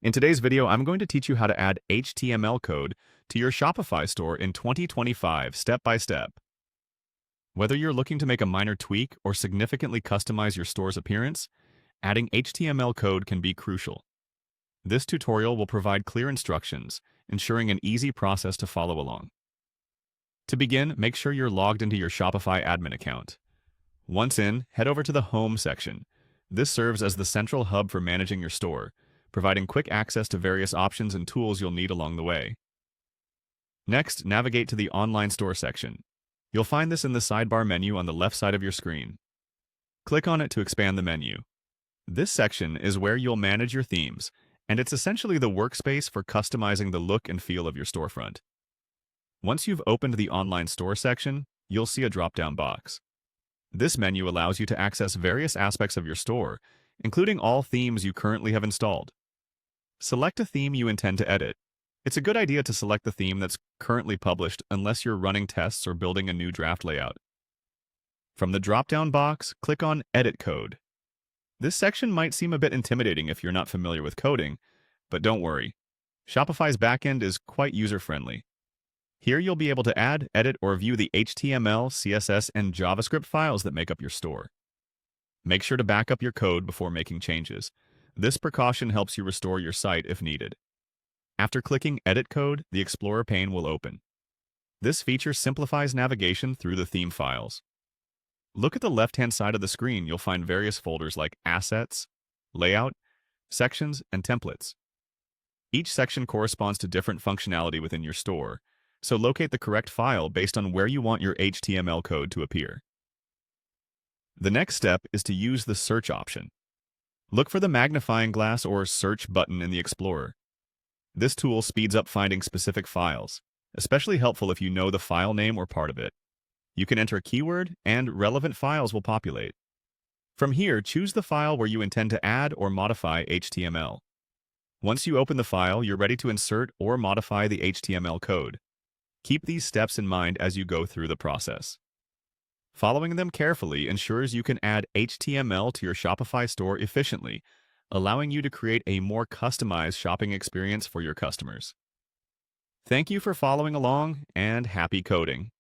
In today's video, I'm going to teach you how to add HTML code to your Shopify store in 2025 step by step. Whether you're looking to make a minor tweak or significantly customize your store's appearance, adding HTML code can be crucial. This tutorial will provide clear instructions, ensuring an easy process to follow along. To begin, make sure you're logged into your Shopify admin account. Once in, head over to the Home section. This serves as the central hub for managing your store, providing quick access to various options and tools you'll need along the way. Next, navigate to the Online Store section. You'll find this in the sidebar menu on the left side of your screen. Click on it to expand the menu. This section is where you'll manage your themes, and it's essentially the workspace for customizing the look and feel of your storefront. Once you've opened the Online Store section, you'll see a drop-down box. This menu allows you to access various aspects of your store, including all themes you currently have installed. Select a theme you intend to edit. It's a good idea to select the theme that's currently published unless you're running tests or building a new draft layout. From the drop-down box, click on Edit Code. This section might seem a bit intimidating if you're not familiar with coding, but don't worry. Shopify's backend is quite user-friendly. Here you'll be able to add, edit, or view the HTML, CSS, and JavaScript files that make up your store. Make sure to back up your code before making changes. This precaution helps you restore your site if needed. After clicking Edit Code, the Explorer pane will open. This feature simplifies navigation through the theme files. Look at the left-hand side of the screen. You'll find various folders like Assets, Layout, Sections, and Templates. Each section corresponds to different functionality within your store, so locate the correct file based on where you want your HTML code to appear. The next step is to use the Search option. Look for the magnifying glass or Search button in the Explorer. This tool speeds up finding specific files, especially helpful if you know the file name or part of it. You can enter a keyword, and relevant files will populate. From here, choose the file where you intend to add or modify HTML. Once you open the file, you're ready to insert or modify the HTML code. Keep these steps in mind as you go through the process. Following them carefully ensures you can add HTML to your Shopify store efficiently, allowing you to create a more customized shopping experience for your customers. Thank you for following along, and happy coding!